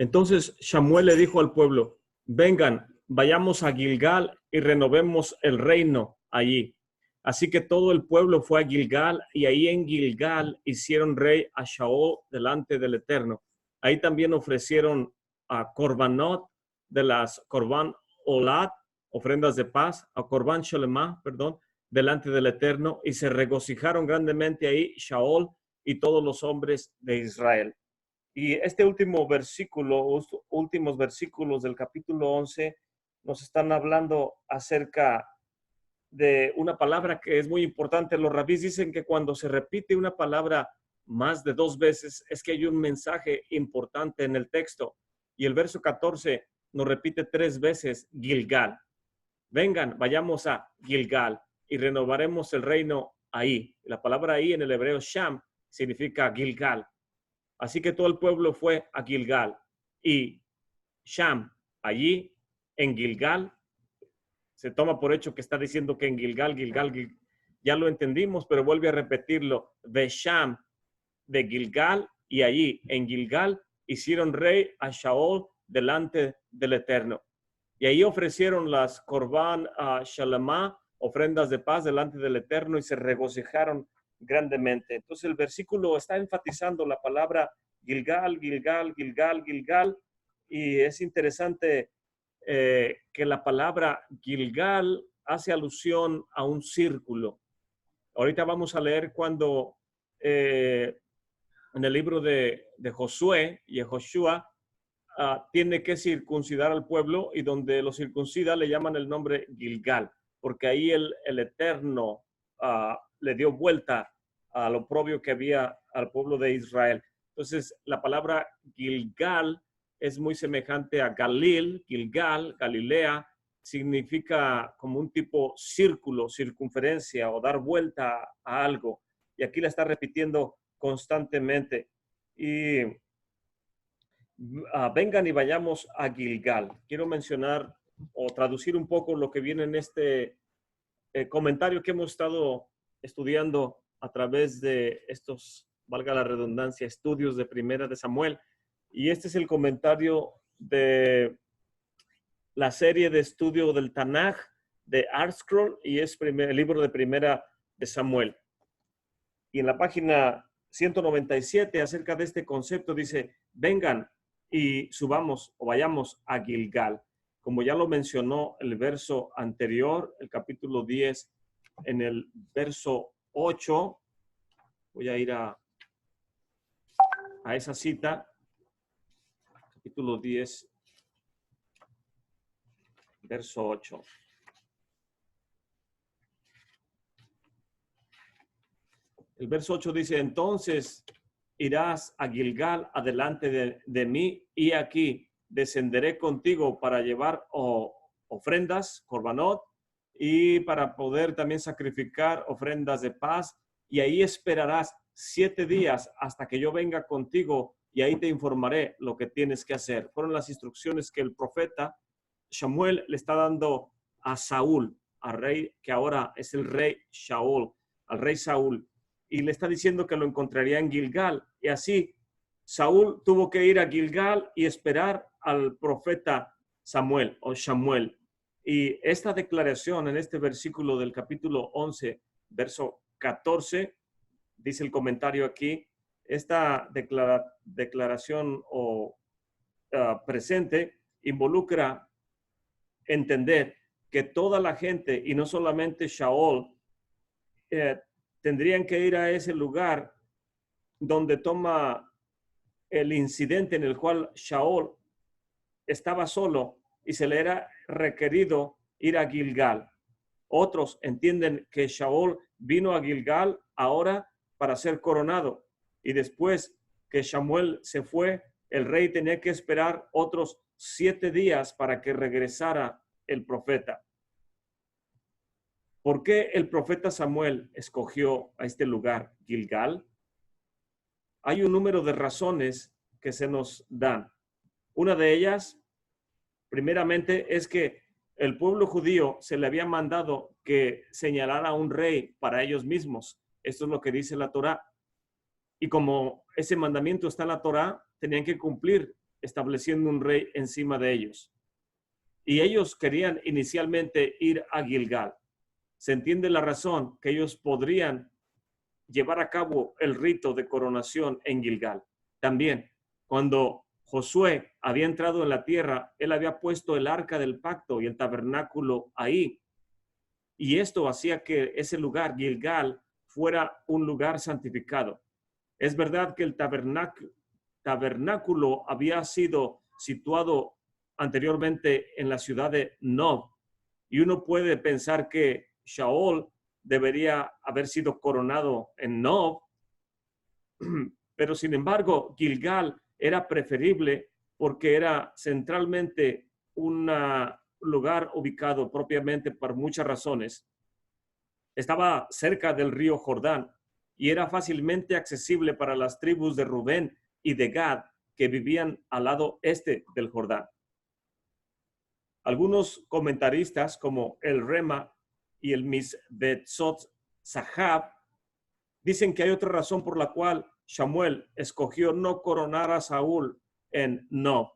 Entonces Samuel le dijo al pueblo, vengan, vayamos a Gilgal y renovemos el reino allí. Así que todo el pueblo fue a Gilgal y ahí en Gilgal hicieron rey a Saúl delante del Eterno. Ahí también ofrecieron a Corbanot de las Corban Olat, ofrendas de paz, a Corban Sholema, perdón, delante del Eterno, y se regocijaron grandemente ahí Saúl y todos los hombres de Israel. Y este último versículo, últimos versículos del capítulo 11, nos están hablando acerca de una palabra que es muy importante. Los rabís dicen que cuando se repite una palabra más de 2 veces es que hay un mensaje importante en el texto. Y el verso 14 nos repite 3 veces Gilgal. Vengan, vayamos a Gilgal y renovaremos el reino ahí. La palabra ahí en el hebreo Sham significa Gilgal. Así que todo el pueblo fue a Gilgal y Sham, allí en Gilgal, se toma por hecho que está diciendo que en Gilgal, ya lo entendimos, pero vuelve a repetirlo, de Sham, de Gilgal, y allí en Gilgal hicieron rey a Saúl delante del Eterno. Y ahí ofrecieron las Corban a Shalamá, ofrendas de paz delante del Eterno, y se regocijaron grandemente. Entonces el versículo está enfatizando la palabra Gilgal, Gilgal, Gilgal, Gilgal, y es interesante que la palabra Gilgal hace alusión a un círculo. Ahorita vamos a leer cuando en el libro de Josué y Joshua tiene que circuncidar al pueblo, y donde lo circuncida le llaman el nombre Gilgal, porque ahí el Eterno le dio vuelta al oprobio que había al pueblo de Israel. Entonces, la palabra Gilgal es muy semejante a Galil, Gilgal, Galilea, significa como un tipo círculo, circunferencia o dar vuelta a algo. Y aquí la está repitiendo constantemente. Y vengan y vayamos a Gilgal. Quiero mencionar o traducir un poco lo que viene en este comentario que hemos estado estudiando a través de estos, valga la redundancia, estudios de Primera de Samuel. Y este es el comentario de la serie de estudio del Tanaj de ArtScroll, y es el libro de Primera de Samuel. Y en la página 197, acerca de este concepto, dice, vengan y subamos o vayamos a Gilgal. Como ya lo mencionó el verso anterior, el capítulo 10, en el verso 8, voy a ir a esa cita, capítulo 10, verso 8. El verso 8 dice, entonces irás a Gilgal adelante de mí, y aquí descenderé contigo para llevar ofrendas, corbanot, y para poder también sacrificar ofrendas de paz, y ahí esperarás 7 días hasta que yo venga contigo, y ahí te informaré lo que tienes que hacer. Fueron las instrucciones que el profeta Samuel le está dando a Saúl, al rey que ahora es el rey Saúl, al rey Saúl, y le está diciendo que lo encontraría en Gilgal. Y así Saúl tuvo que ir a Gilgal y esperar al profeta Samuel o Samuel. Y esta declaración en este versículo del capítulo 11, verso 14, dice el comentario aquí, esta declaración presente involucra entender que toda la gente, y no solamente Saúl, tendrían que ir a ese lugar donde toma el incidente en el cual Saúl estaba solo y se le era requerido ir a Gilgal. Otros entienden que Saúl vino a Gilgal ahora para ser coronado, y después que Samuel se fue, el rey tenía que esperar otros 7 días para que regresara el profeta. ¿Por qué el profeta Samuel escogió a este lugar, Gilgal? Hay un número de razones que se nos dan. Una de ellas, primeramente, es que el pueblo judío se le había mandado que señalara a un rey para ellos mismos. Esto es lo que dice la Torá. Y como ese mandamiento está en la Torá, tenían que cumplir estableciendo un rey encima de ellos. Y ellos querían inicialmente ir a Gilgal. Se entiende la razón que ellos podrían llevar a cabo el rito de coronación en Gilgal. También, cuando Josué había entrado en la tierra, él había puesto el arca del pacto y el tabernáculo ahí. Y esto hacía que ese lugar, Gilgal, fuera un lugar santificado. Es verdad que el tabernáculo había sido situado anteriormente en la ciudad de Nob, y uno puede pensar que Shaul debería haber sido coronado en Nob, pero sin embargo Gilgal era preferible porque era centralmente un lugar ubicado propiamente por muchas razones. Estaba cerca del río Jordán y era fácilmente accesible para las tribus de Rubén y de Gad que vivían al lado este del Jordán. Algunos comentaristas como el Rema y el Misbetzot Sahab dicen que hay otra razón por la cual Samuel escogió no coronar a Saúl en Nob.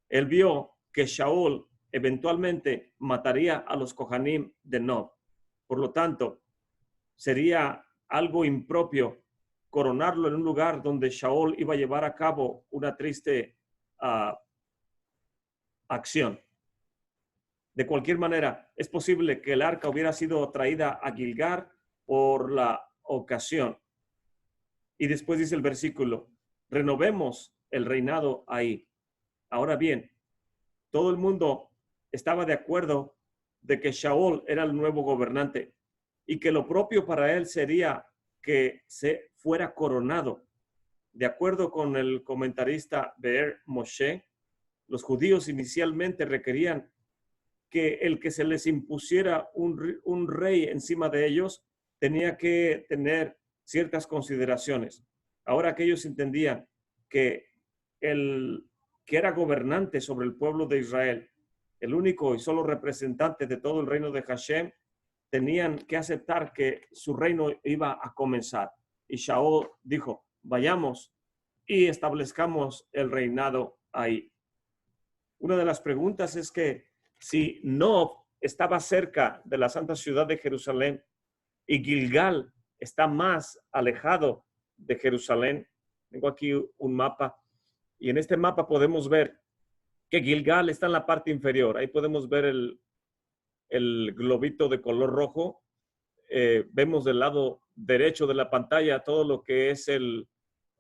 Él vio que Saúl eventualmente mataría a los Kohanim de Nob. Por lo tanto, sería algo impropio coronarlo en un lugar donde Saúl iba a llevar a cabo una triste acción. De cualquier manera, es posible que el arca hubiera sido traída a Gilgal por la ocasión. Y después dice el versículo, renovemos el reinado ahí. Ahora bien, todo el mundo estaba de acuerdo de que Saúl era el nuevo gobernante y que lo propio para él sería que se fuera coronado. De acuerdo con el comentarista Be'er Moshe, los judíos inicialmente requerían que el que se les impusiera un rey encima de ellos tenía que tener ciertas consideraciones. Ahora que ellos entendían que el que era gobernante sobre el pueblo de Israel, el único y solo representante de todo el reino de Hashem, tenían que aceptar que su reino iba a comenzar. Y Shaul dijo, vayamos y establezcamos el reinado ahí. Una de las preguntas es que si Nob estaba cerca de la santa ciudad de Jerusalén y Gilgal está más alejado de Jerusalén, tengo aquí un mapa y en este mapa podemos ver que Gilgal está en la parte inferior. Ahí podemos ver el globito de color rojo. Vemos del lado derecho de la pantalla todo lo que es el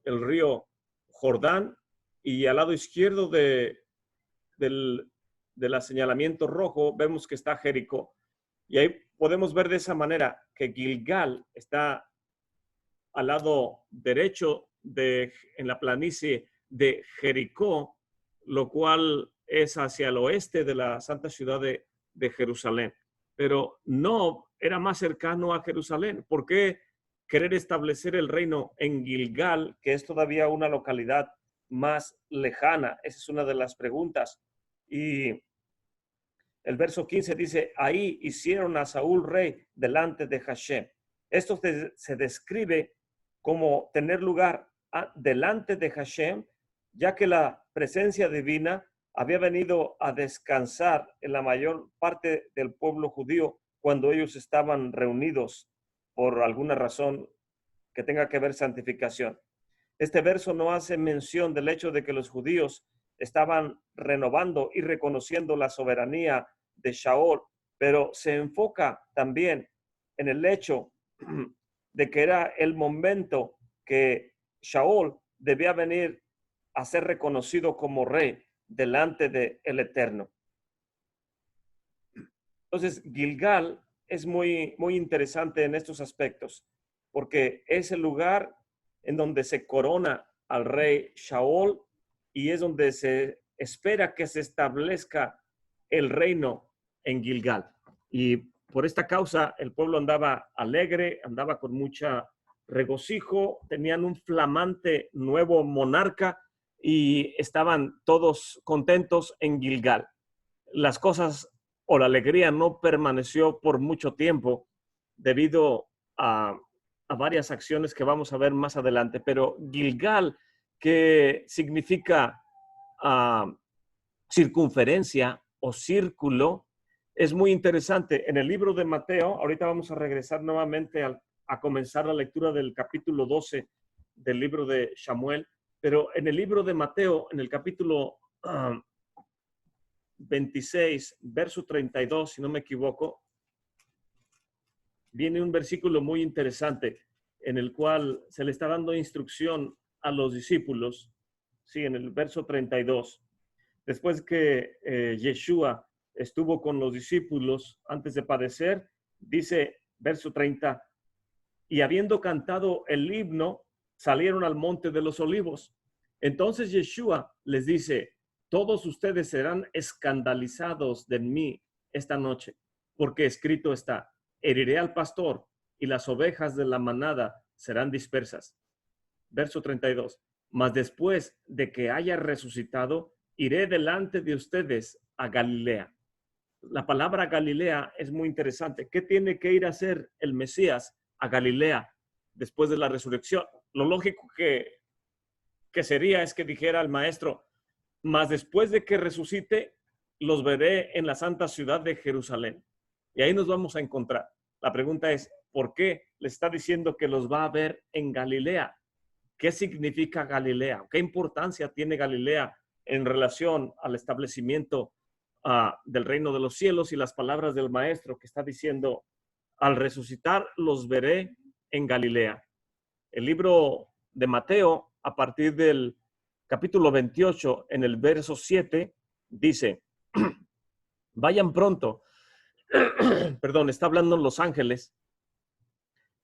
río Jordán y al lado izquierdo del señalamiento rojo vemos que está Jericó. Y ahí podemos ver de esa manera que Gilgal está al lado derecho en la planicie de Jericó, lo cual es hacia el oeste de la santa ciudad de Jerusalén. Pero no era más cercano a Jerusalén. ¿Por qué querer establecer el reino en Gilgal, que es todavía una localidad más lejana? Esa es una de las preguntas. Y el verso 15 dice, ahí hicieron a Saúl rey delante de Hashem. Esto se describe como tener lugar delante de Hashem, ya que la presencia divina había venido a descansar en la mayor parte del pueblo judío cuando ellos estaban reunidos por alguna razón que tenga que ver santificación. Este verso no hace mención del hecho de que los judíos estaban renovando y reconociendo la soberanía de Saúl, pero se enfoca también en el hecho de que era el momento que Saúl debía venir a ser reconocido como rey delante del Eterno. Entonces, Gilgal es muy interesante en estos aspectos, porque es el lugar en donde se corona al rey Saúl y es donde se espera que se establezca el reino en Gilgal. Y por esta causa el pueblo andaba alegre, andaba con mucha regocijo, tenían un flamante nuevo monarca y estaban todos contentos en Gilgal. Las cosas o la alegría no permaneció por mucho tiempo debido a varias acciones que vamos a ver más adelante, pero Gilgal, que significa circunferencia o círculo es muy interesante. En el libro de Mateo, ahorita vamos a regresar nuevamente a comenzar la lectura del capítulo 12 del libro de Samuel, pero en el libro de Mateo, en el capítulo 26, verso 32, si no me equivoco, viene un versículo muy interesante en el cual se le está dando instrucción a los discípulos. Sí, en el verso 32. Después que Yeshua estuvo con los discípulos antes de padecer, dice verso 30, y habiendo cantado el himno, salieron al monte de los olivos. Entonces Yeshua les dice, todos ustedes serán escandalizados de mí esta noche, porque escrito está, heriré al pastor y las ovejas de la manada serán dispersas. Verso 32, mas después de que haya resucitado, iré delante de ustedes a Galilea. La palabra Galilea es muy interesante. ¿Qué tiene que ir a hacer el Mesías a Galilea después de la resurrección? Lo lógico que sería es que dijera al maestro, mas después de que resucite, los veré en la santa ciudad de Jerusalén. Y ahí nos vamos a encontrar. La pregunta es, ¿por qué le está diciendo que los va a ver en Galilea? ¿Qué significa Galilea? ¿Qué importancia tiene Galilea en relación al establecimiento del reino de los cielos y las palabras del maestro que está diciendo, al resucitar los veré en Galilea? El libro de Mateo, a partir del capítulo 28, en el verso 7, dice, vayan pronto, perdón, está hablando en los ángeles,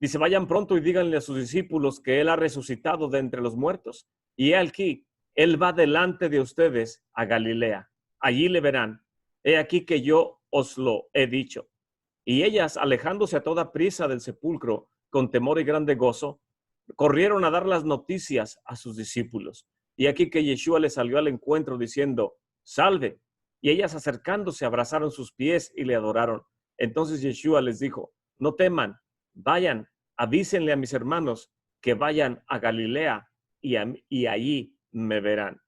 dice, vayan pronto y díganle a sus discípulos que Él ha resucitado de entre los muertos. Y aquí, Él va delante de ustedes a Galilea. Allí le verán. He aquí que yo os lo he dicho. Y ellas, alejándose a toda prisa del sepulcro, con temor y grande gozo, corrieron a dar las noticias a sus discípulos. Y aquí que Yeshua les salió al encuentro diciendo, salve. Y ellas acercándose abrazaron sus pies y le adoraron. Entonces Yeshua les dijo, no teman. Vayan, avísenle a mis hermanos que vayan a Galilea y allí me verán.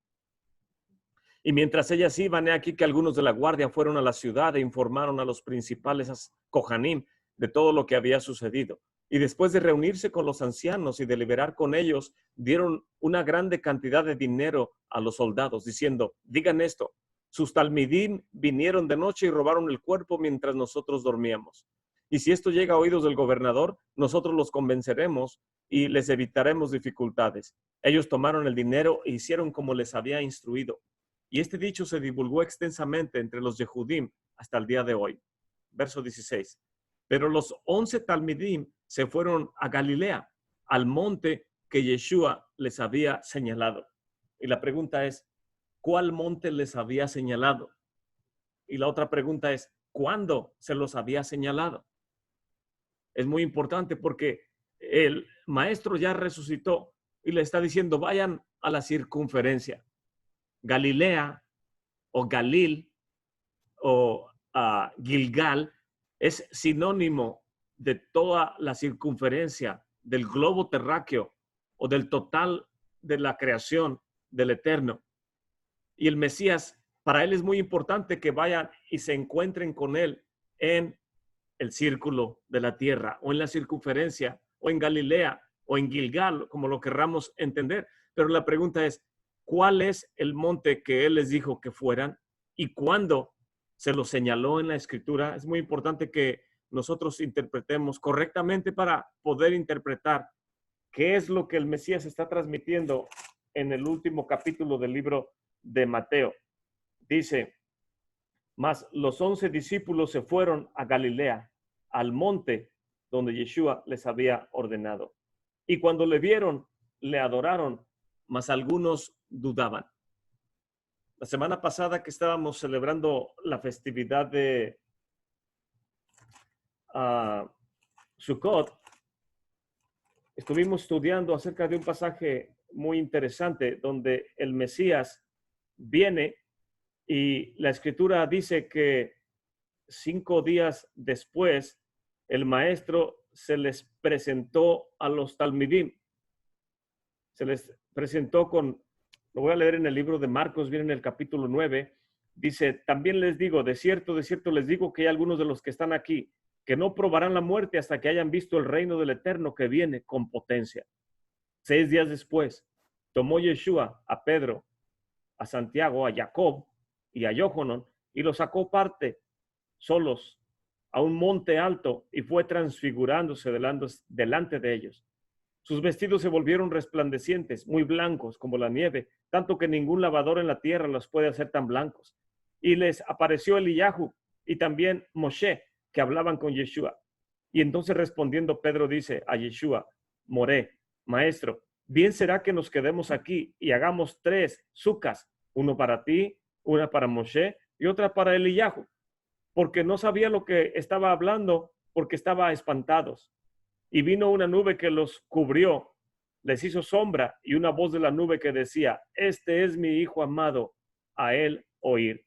Y mientras ellas iban, he aquí que algunos de la guardia fueron a la ciudad e informaron a los principales Kohanim de todo lo que había sucedido. Y después de reunirse con los ancianos y deliberar con ellos, dieron una grande cantidad de dinero a los soldados, diciendo, digan esto, sus talmidim vinieron de noche y robaron el cuerpo mientras nosotros dormíamos. Y si esto llega a oídos del gobernador, nosotros los convenceremos y les evitaremos dificultades. Ellos tomaron el dinero e hicieron como les había instruido. Y este dicho se divulgó extensamente entre los Yehudim hasta el día de hoy. Verso 16. Pero los 11 talmidim se fueron a Galilea, al monte que Yeshua les había señalado. Y la pregunta es, ¿cuál monte les había señalado? Y la otra pregunta es, ¿cuándo se los había señalado? Es muy importante porque el maestro ya resucitó y le está diciendo, vayan a la circunferencia. Galilea o Galil o Gilgal es sinónimo de toda la circunferencia del globo terráqueo o del total de la creación del Eterno. Y el Mesías, para él es muy importante que vayan y se encuentren con él en el círculo de la tierra o en la circunferencia o en Galilea o en Gilgal, como lo querramos entender. Pero la pregunta es, ¿cuál es el monte que él les dijo que fueran y cuándo se lo señaló en la escritura? Es muy importante que nosotros interpretemos correctamente para poder interpretar qué es lo que el Mesías está transmitiendo en el último capítulo del libro de Mateo. Dice, mas los 11 discípulos se fueron a Galilea, al monte donde Yeshua les había ordenado. Y cuando le vieron, le adoraron, mas algunos dudaban. La semana pasada que estábamos celebrando la festividad de Sukkot, estuvimos estudiando acerca de un pasaje muy interesante donde el Mesías viene y la escritura dice que 5 días después el maestro se les presentó a los talmidim. Se les presentó con Lo voy a leer en el libro de Marcos, viene en el capítulo 9. Dice, también les digo, de cierto les digo que hay algunos de los que están aquí que no probarán la muerte hasta que hayan visto el reino del Eterno que viene con potencia. 6 días después, tomó Yeshua a Pedro, a Santiago, a Jacob y a Johanan y los sacó parte solos a un monte alto y fue transfigurándose delante de ellos. Sus vestidos se volvieron resplandecientes, muy blancos como la nieve, tanto que ningún lavador en la tierra los puede hacer tan blancos. Y les apareció Eliyahu y también Moshe, que hablaban con Yeshua. Y entonces respondiendo Pedro dice a Yeshua, Moré, maestro, bien será que nos quedemos aquí y hagamos 3 sucas, uno para ti, una para Moshe y otra para Eliyahu, porque no sabía lo que estaba hablando, porque estaba espantados. Y vino una nube que los cubrió, les hizo sombra, y una voz de la nube que decía, este es mi hijo amado, a él oír.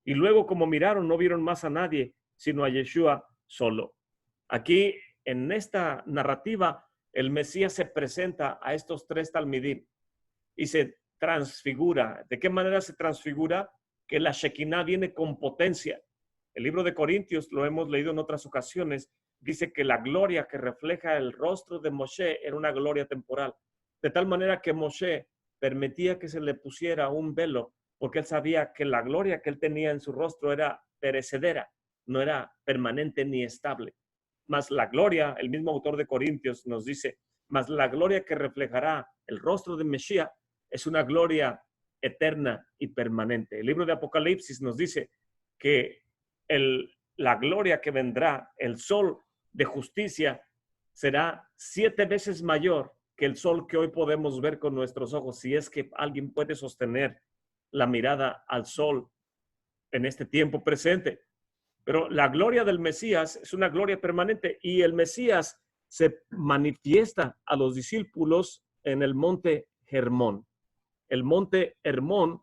Y luego, como miraron, no vieron más a nadie, sino a Yeshua solo. Aquí, en esta narrativa, el Mesías se presenta a estos 3 talmidim y se transfigura. ¿De qué manera se transfigura? Que la Shekinah viene con potencia. El libro de Corintios, lo hemos leído en otras ocasiones, dice que la gloria que refleja el rostro de Moshe era una gloria temporal. De tal manera que Moshe permitía que se le pusiera un velo, porque él sabía que la gloria que él tenía en su rostro era perecedera, no era permanente ni estable. Mas la gloria, el mismo autor de Corintios nos dice, mas la gloria que reflejará el rostro de Mesías es una gloria eterna y permanente. El libro de Apocalipsis nos dice que la gloria que vendrá, el sol de justicia, será 7 veces mayor que el sol que hoy podemos ver con nuestros ojos, si es que alguien puede sostener la mirada al sol en este tiempo presente. Pero la gloria del Mesías es una gloria permanente y el Mesías se manifiesta a los discípulos en el monte Hermón. El monte Hermón,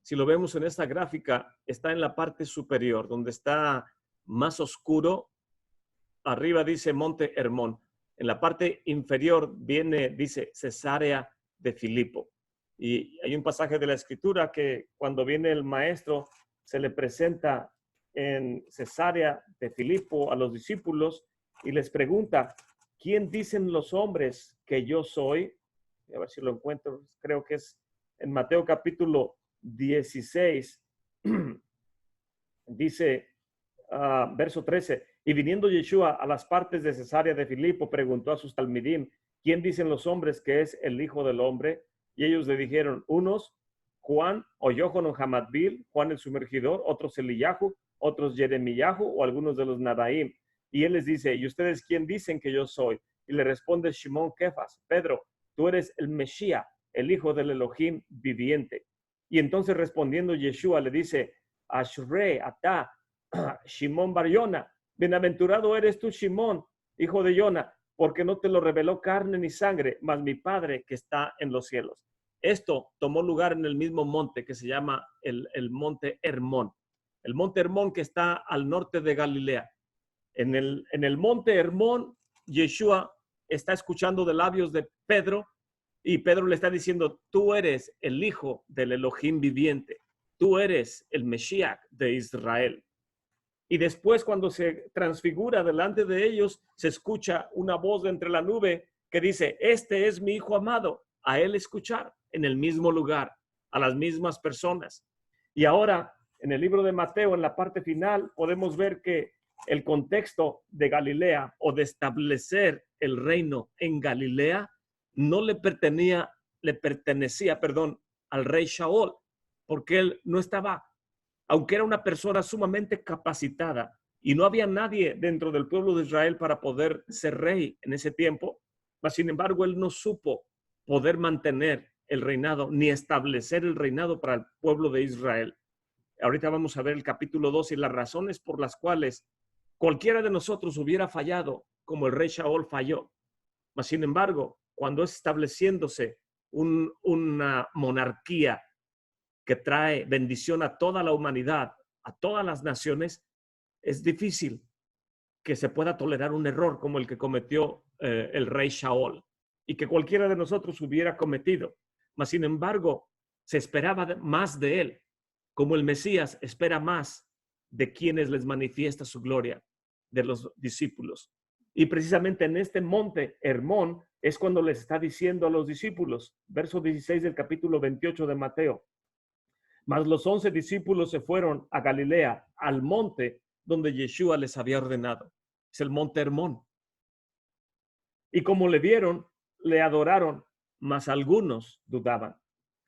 si lo vemos en esta gráfica, está en la parte superior, donde está más oscuro. Arriba dice monte Hermón. En la parte inferior dice Cesarea de Filipo. Y hay un pasaje de la escritura que cuando viene el maestro se le presenta en Cesarea de Filipo a los discípulos y les pregunta, ¿quién dicen los hombres que yo soy? A ver si lo encuentro, creo que es en Mateo capítulo 16, dice, verso 13, y viniendo Yeshua a las partes de Cesarea de Filipo, preguntó a sus talmidim, ¿quién dicen los hombres que es el Hijo del Hombre? Y ellos le dijeron, unos, Juan o Yohanan Hamadbil, Juan el sumergidor, otros Eliyahu, otros Jeremiyahu o algunos de los Nadaim. Y él les dice, ¿y ustedes quién dicen que yo soy? Y le responde Shimón Kefas, Pedro, tú eres el Mesías, el hijo del Elohim viviente. Y entonces respondiendo Yeshua le dice, Ashrei atá, Shimón bar Yona, bienaventurado eres tú, Shimón, hijo de Yona, porque no te lo reveló carne ni sangre, mas mi Padre que está en los cielos. Esto tomó lugar en el mismo monte que se llama el monte Hermón. El monte Hermón que está al norte de Galilea. En el monte Hermón, Yeshua está escuchando de labios de Pedro y Pedro le está diciendo, tú eres el hijo del Elohim viviente. Tú eres el Mesías de Israel. Y después cuando se transfigura delante de ellos, se escucha una voz de entre la nube que dice, este es mi hijo amado, a él escuchar en el mismo lugar, a las mismas personas. Y ahora, en el libro de Mateo, en la parte final, podemos ver que el contexto de Galilea o de establecer el reino en Galilea no le pertenecía al rey Shaul, porque él no estaba, aunque era una persona sumamente capacitada y no había nadie dentro del pueblo de Israel para poder ser rey en ese tiempo, mas sin embargo él no supo poder mantener el reinado ni establecer el reinado para el pueblo de Israel. Ahorita vamos a ver el capítulo 2 y las razones por las cuales cualquiera de nosotros hubiera fallado como el rey Shaul falló. Mas sin embargo, cuando es estableciéndose una monarquía que trae bendición a toda la humanidad, a todas las naciones, es difícil que se pueda tolerar un error como el que cometió el rey Shaul y que cualquiera de nosotros hubiera cometido. mas sin embargo se esperaba más de él, como el Mesías espera más de quienes les manifiesta su gloria, de los discípulos. Y precisamente en este monte Hermón es cuando les está diciendo a los discípulos, verso 16 del capítulo 28 de Mateo: mas los 11 discípulos se fueron a Galilea, al monte donde Yeshua les había ordenado. Es el monte Hermón. Y como le vieron, le adoraron, mas algunos dudaban.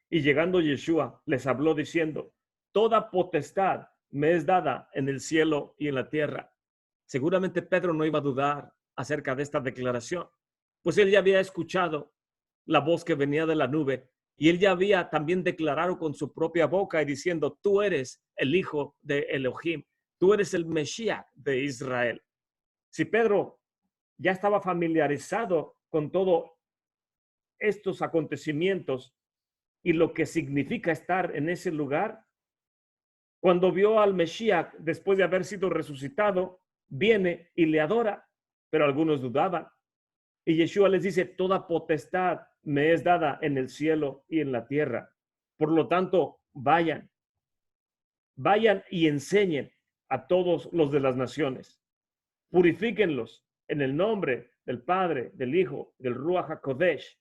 Y llegando Yeshua, les habló diciendo: toda potestad me es dada en el cielo y en la tierra. Seguramente Pedro no iba a dudar acerca de esta declaración, pues él ya había escuchado la voz que venía de la nube y él ya había también declarado con su propia boca y diciendo: tú eres el hijo de Elohim, tú eres el Mesías de Israel. Si Pedro ya estaba familiarizado con todos estos acontecimientos y lo que significa estar en ese lugar, cuando vio al Mesías después de haber sido resucitado, viene y le adora, pero algunos dudaban. Y Yeshua les dice: toda potestad me es dada en el cielo y en la tierra. Por lo tanto, vayan y enseñen a todos los de las naciones. Purifíquenlos en el nombre del Padre, del Hijo, del Ruach HaKodesh.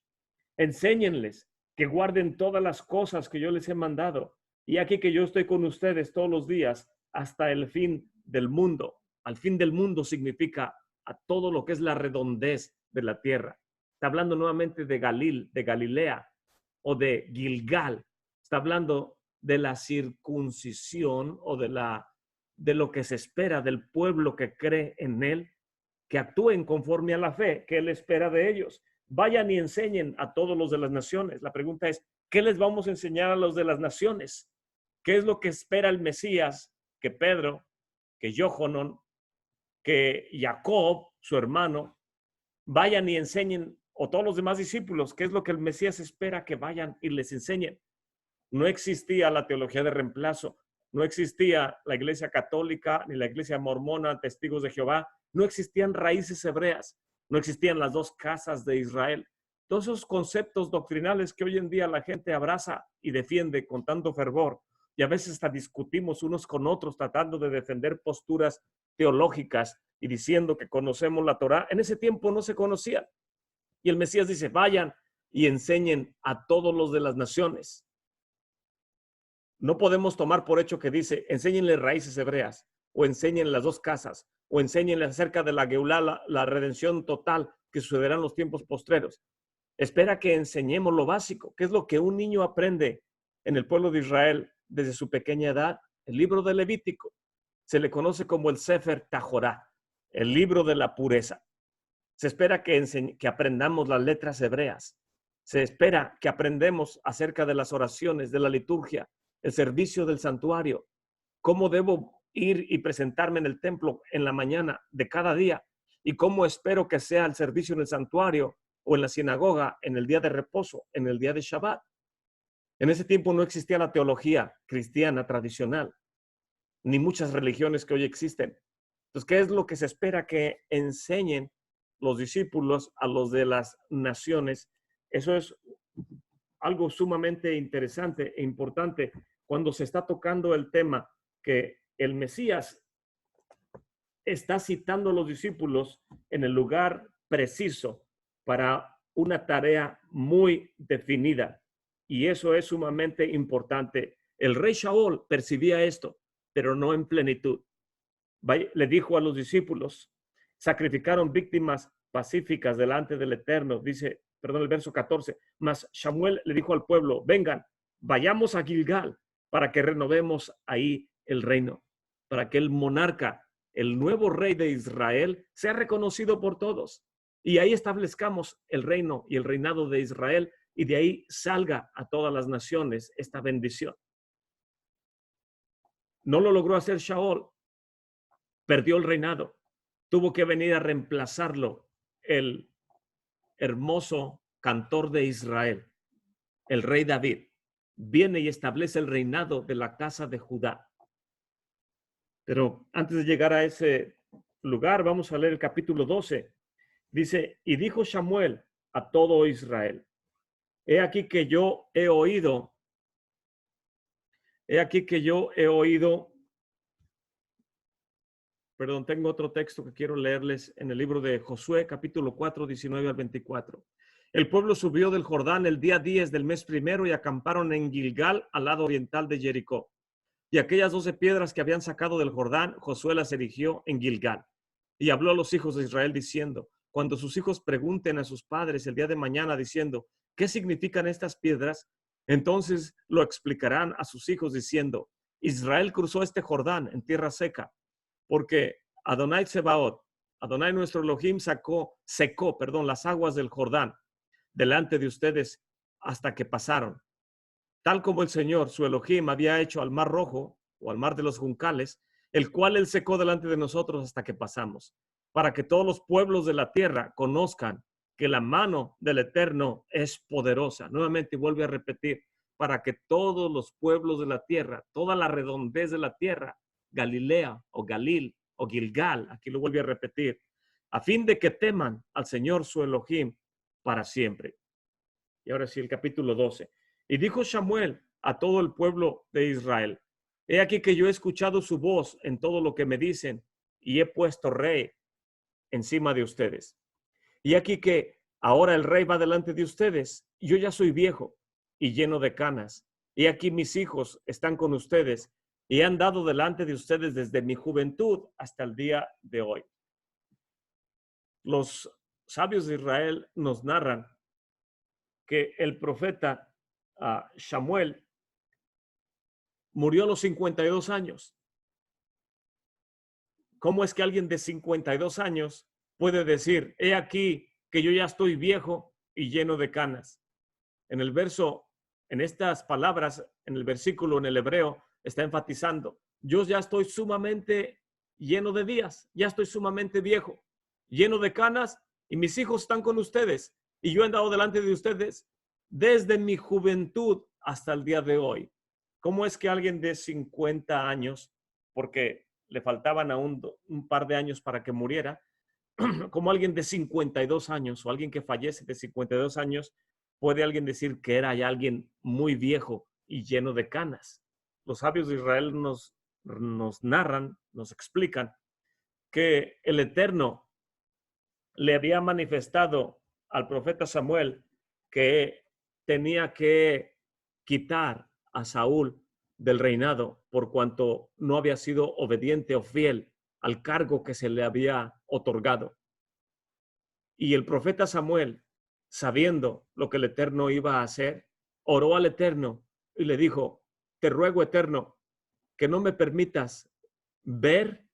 Enséñenles que guarden todas las cosas que yo les he mandado. Y aquí que yo estoy con ustedes todos los días hasta el fin del mundo. Al fin del mundo significa a todo lo que es la redondez de la tierra. Está hablando nuevamente de Galilea o de Gilgal. Está hablando de la circuncisión o de lo que se espera del pueblo que cree en él, que actúen conforme a la fe que él espera de ellos. Vayan y enseñen a todos los de las naciones. La pregunta es: ¿qué les vamos a enseñar a los de las naciones? ¿Qué es lo que espera el Mesías que Pedro, que Yohanan, que Jacob, su hermano, vayan y enseñen, o todos los demás discípulos? ¿Qué es lo que el Mesías espera que vayan y les enseñen? No existía la teología de reemplazo, no existía la iglesia católica ni la iglesia mormona, testigos de Jehová, no existían raíces hebreas, no existían las dos casas de Israel. Todos esos conceptos doctrinales que hoy en día la gente abraza y defiende con tanto fervor, y a veces hasta discutimos unos con otros tratando de defender posturas teológicas y diciendo que conocemos la Torá, en ese tiempo no se conocían. Y el Mesías dice: vayan y enseñen a todos los de las naciones. No podemos tomar por hecho que dice: enséñenle raíces hebreas, o enséñenle las dos casas, o enséñenle acerca de la Geulá, la redención total que sucederá en los tiempos postreros. Espera que enseñemos lo básico. ¿Qué es lo que un niño aprende en el pueblo de Israel desde su pequeña edad? El libro de Levítico. Se le conoce como el Sefer Tajorá, el libro de la pureza. Se espera que aprendamos las letras hebreas. Se espera que aprendamos acerca de las oraciones, de la liturgia, el servicio del santuario, cómo debo ir y presentarme en el templo en la mañana de cada día y cómo espero que sea el servicio en el santuario o en la sinagoga en el día de reposo, en el día de Shabbat. En ese tiempo no existía la teología cristiana tradicional, ni muchas religiones que hoy existen. Entonces, ¿qué es lo que se espera que enseñen los discípulos a los de las naciones? Eso es algo sumamente interesante e importante cuando se está tocando el tema que el Mesías está citando a los discípulos en el lugar preciso para una tarea muy definida. Y eso es sumamente importante. El rey Shaul percibía esto, pero no en plenitud. Le dijo a los discípulos: sacrificaron víctimas pacíficas delante del Eterno, dice, perdón, el verso 14, mas Samuel le dijo al pueblo: vengan, vayamos a Gilgal para que renovemos ahí el reino, para que el monarca, el nuevo rey de Israel, sea reconocido por todos. Y ahí establezcamos el reino y el reinado de Israel, y de ahí salga a todas las naciones esta bendición. No lo logró hacer Shaul, perdió el reinado. Tuvo que venir a reemplazarlo el hermoso cantor de Israel, el rey David. Viene y establece el reinado de la casa de Judá. Pero antes de llegar a ese lugar, vamos a leer el capítulo 12. Dice: y dijo Samuel a todo Israel: He aquí que yo he oído, he aquí que yo he oído, perdón, tengo otro texto que quiero leerles en el libro de Josué, capítulo 4, 19 al 24. El pueblo subió del Jordán el día 10 del mes primero y acamparon en Gilgal, al lado oriental de Jericó. Y aquellas 12 piedras que habían sacado del Jordán, Josué las erigió en Gilgal. Y habló a los hijos de Israel diciendo, cuando sus hijos pregunten a sus padres el día de mañana diciendo, ¿qué significan estas piedras? Entonces lo explicarán a sus hijos diciendo, Israel cruzó este Jordán en tierra seca, porque Adonai Tsebaot, Adonai nuestro Elohim secó las aguas del Jordán delante de ustedes hasta que pasaron. Tal como el Señor, su Elohim, había hecho al mar Rojo o al mar de los juncales, el cual él secó delante de nosotros hasta que pasamos, para que todos los pueblos de la tierra conozcan que la mano del Eterno es poderosa. Nuevamente vuelve a repetir, para que todos los pueblos de la tierra, toda la redondez de la tierra, Galilea o Galil o Gilgal, aquí lo vuelve a repetir, a fin de que teman al Señor su Elohim para siempre. Y ahora sí, el capítulo 12. Y dijo Samuel a todo el pueblo de Israel, he aquí que yo he escuchado su voz en todo lo que me dicen y he puesto rey encima de ustedes. Y aquí que ahora el rey va delante de ustedes, y yo ya soy viejo y lleno de canas. Y aquí mis hijos están con ustedes y han dado delante de ustedes desde mi juventud hasta el día de hoy. Los sabios de Israel nos narran que el profeta Samuel murió a los 52 años. ¿Cómo es que alguien de 52 años puede decir, he aquí que yo ya estoy viejo y lleno de canas? En el verso, en estas palabras, en el versículo en el hebreo, está enfatizando, yo ya estoy sumamente lleno de días, ya estoy sumamente viejo, lleno de canas, y mis hijos están con ustedes, y yo he andado delante de ustedes desde mi juventud hasta el día de hoy. ¿Cómo es que alguien de 50 años, porque le faltaban aún un par de años para que muriera, como alguien de 52 años o alguien que fallece de 52 años, puede alguien decir que era ya alguien muy viejo y lleno de canas? Los sabios de Israel nos narran, nos explican que el Eterno le había manifestado al profeta Samuel que tenía que quitar a Saúl del reinado por cuanto no había sido obediente o fiel al cargo que se le había otorgado. Y el profeta Samuel, sabiendo lo que el Eterno iba a hacer, oró al Eterno y le dijo, te ruego, Eterno, que no me permitas ver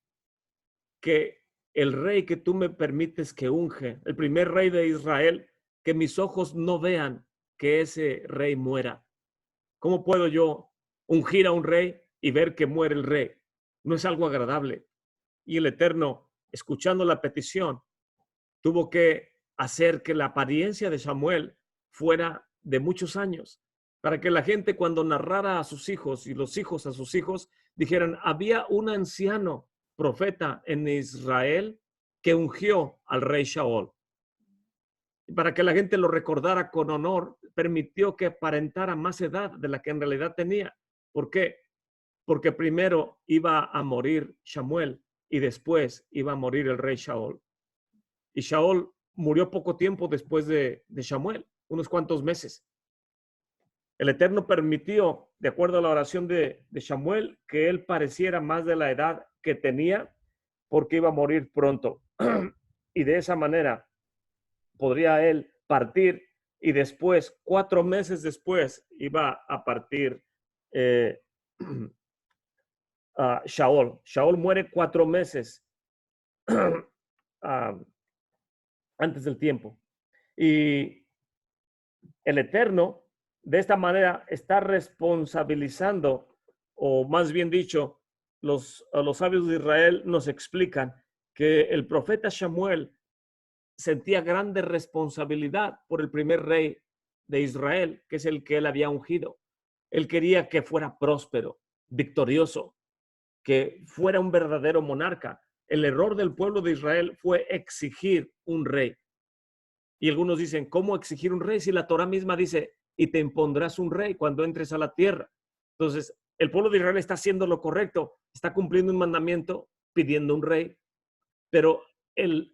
que el rey que tú me permites que unge, el primer rey de Israel, que mis ojos no vean que ese rey muera. ¿Cómo puedo yo ungir a un rey y ver que muere el rey? No es algo agradable. Y el Eterno, escuchando la petición, tuvo que hacer que la apariencia de Samuel fuera de muchos años, para que la gente cuando narrara a sus hijos y los hijos a sus hijos, dijeran, había un anciano profeta en Israel que ungió al rey Saúl. Y para que la gente lo recordara con honor, permitió que aparentara más edad de la que en realidad tenía. ¿Por qué? Porque primero iba a morir Samuel y después iba a morir el rey Saúl. Y Saúl murió poco tiempo después de Samuel, unos cuantos meses. El Eterno permitió, de acuerdo a la oración de Samuel, que él pareciera más de la edad que tenía porque iba a morir pronto. Y de esa manera podría él partir y después, 4 meses después, iba a partir Saúl. Saúl muere 4 meses antes del tiempo. Y el Eterno, de esta manera, está responsabilizando, o más bien dicho, los sabios de Israel nos explican que el profeta Samuel sentía grande responsabilidad por el primer rey de Israel, que es el que él había ungido. Él quería que fuera próspero, victorioso, que fuera un verdadero monarca. El error del pueblo de Israel fue exigir un rey. Y algunos dicen, ¿cómo exigir un rey si la Torah misma dice, y te impondrás un rey cuando entres a la tierra. Entonces, el pueblo de Israel está haciendo lo correcto, está cumpliendo un mandamiento, pidiendo un rey, pero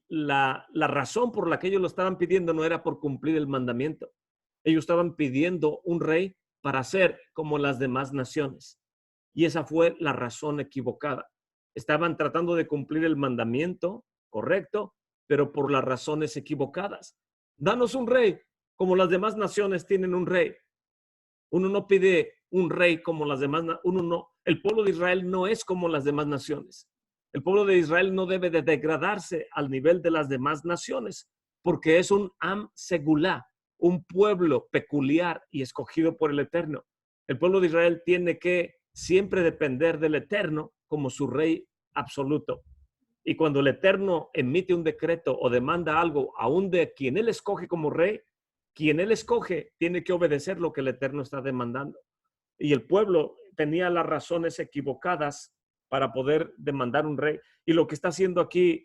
la razón por la que ellos lo estaban pidiendo no era por cumplir el mandamiento. Ellos estaban pidiendo un rey para ser como las demás naciones. Y esa fue la razón equivocada. Estaban tratando de cumplir el mandamiento correcto, pero por las razones equivocadas. Danos un rey, como las demás naciones tienen un rey. Uno no pide un rey como las demás, uno no, el pueblo de Israel no es como las demás naciones. El pueblo de Israel no debe de degradarse al nivel de las demás naciones, porque es un Am Segulá, un pueblo peculiar y escogido por el Eterno. El pueblo de Israel tiene que siempre depender del Eterno como su rey absoluto. Y cuando el Eterno emite un decreto o demanda algo, aún de quien él escoge como rey, quien él escoge tiene que obedecer lo que el Eterno está demandando. Y el pueblo tenía las razones equivocadas para poder demandar un rey. Y lo que está haciendo aquí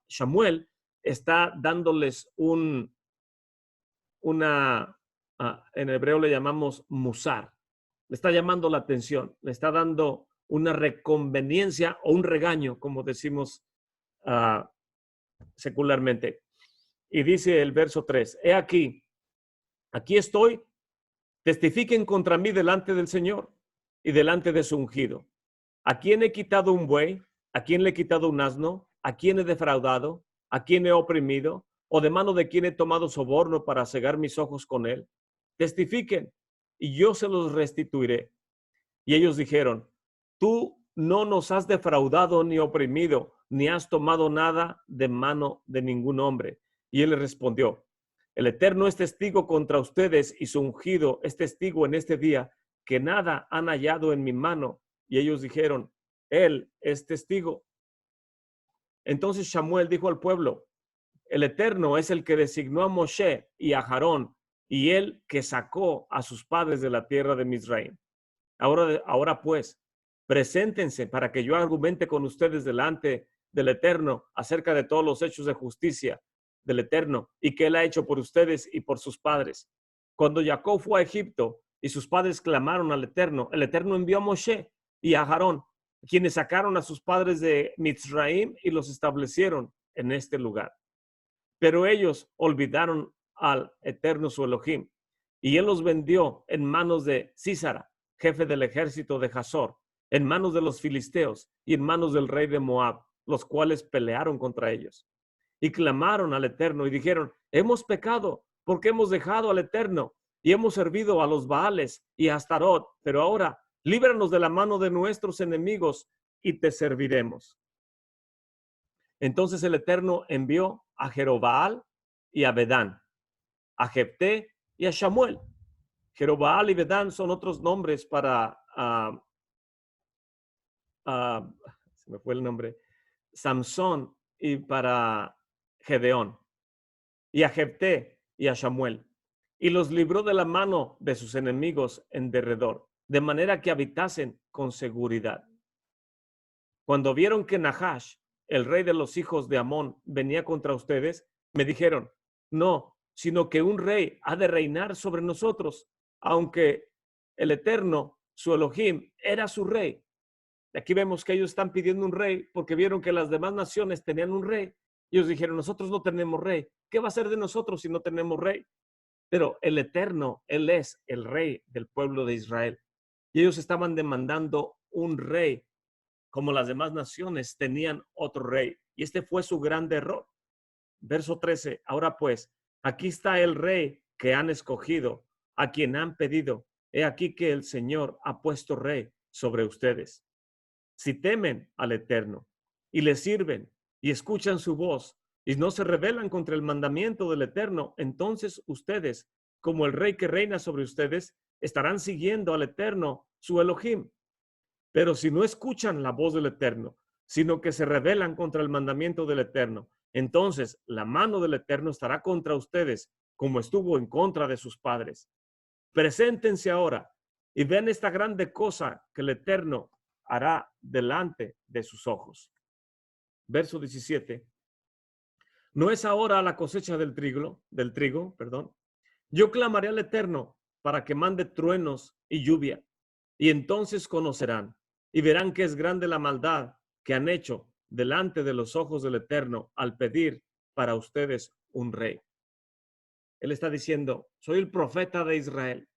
Samuel está dándoles en hebreo le llamamos musar. Le está llamando la atención, le está dando una reconveniencia o un regaño, como decimos secularmente. Y dice el verso 3, he aquí estoy, testifiquen contra mí delante del Señor y delante de su ungido. ¿A quién he quitado un buey? ¿A quién le he quitado un asno? ¿A quién he defraudado? ¿A quién he oprimido? ¿O de mano de quién he tomado soborno para cegar mis ojos con él? Testifiquen, y yo se los restituiré. Y ellos dijeron, tú no nos has defraudado ni oprimido, ni has tomado nada de mano de ningún hombre. Y él le respondió, el Eterno es testigo contra ustedes y su ungido es testigo en este día que nada han hallado en mi mano. Y ellos dijeron, él es testigo. Entonces Samuel dijo al pueblo, el Eterno es el que designó a Moshe y a Aarón, y él que sacó a sus padres de la tierra de Misraim. Ahora pues, preséntense para que yo argumente con ustedes delante del Eterno acerca de todos los hechos de justicia del Eterno y que él ha hecho por ustedes y por sus padres. Cuando Jacob fue a Egipto y sus padres clamaron al Eterno, el Eterno envió a Moshe y a Aarón, quienes sacaron a sus padres de Misraim y los establecieron en este lugar. Pero ellos olvidaron al Eterno su Elohim, y él los vendió en manos de Sísara, jefe del ejército de Hazor, en manos de los filisteos y en manos del rey de Moab, los cuales pelearon contra ellos. Y clamaron al Eterno y dijeron, hemos pecado porque hemos dejado al Eterno y hemos servido a los Baales y a Astarot, pero ahora líbranos de la mano de nuestros enemigos y te serviremos. Entonces el Eterno envió a Jerobaal y a Bedán, a Jefté y a Samuel. Jerobaal y Bedán son otros nombres para, se me fue el nombre, Samsón y para Gedeón, y a Jefté y a Samuel. Y los libró de la mano de sus enemigos en derredor, de manera que habitasen con seguridad. Cuando vieron que Nahash, el rey de los hijos de Amón, venía contra ustedes, me dijeron, no, sino que un rey ha de reinar sobre nosotros, aunque el Eterno, su Elohim, era su rey. Aquí vemos que ellos están pidiendo un rey porque vieron que las demás naciones tenían un rey. Ellos dijeron, nosotros no tenemos rey. ¿Qué va a ser de nosotros si no tenemos rey? Pero el Eterno, Él es el rey del pueblo de Israel. Y ellos estaban demandando un rey, como las demás naciones tenían otro rey. Y este fue su gran error. Verso 13. Ahora pues, aquí está el rey que han escogido, a quien han pedido. He aquí que el Señor ha puesto rey sobre ustedes. Si temen al Eterno y le sirven y escuchan su voz y no se rebelan contra el mandamiento del Eterno, entonces ustedes, como el rey que reina sobre ustedes, estarán siguiendo al Eterno, su Elohim. Pero si no escuchan la voz del Eterno, sino que se rebelan contra el mandamiento del Eterno, entonces la mano del Eterno estará contra ustedes, como estuvo en contra de sus padres. Preséntense ahora y vean esta grande cosa que el Eterno hará delante de sus ojos. Verso 17. ¿No es ahora la cosecha del trigo? Yo clamaré al Eterno para que mande truenos y lluvia. Y entonces conocerán y verán que es grande la maldad que han hecho delante de los ojos del Eterno al pedir para ustedes un rey. Él está diciendo, soy el profeta de Israel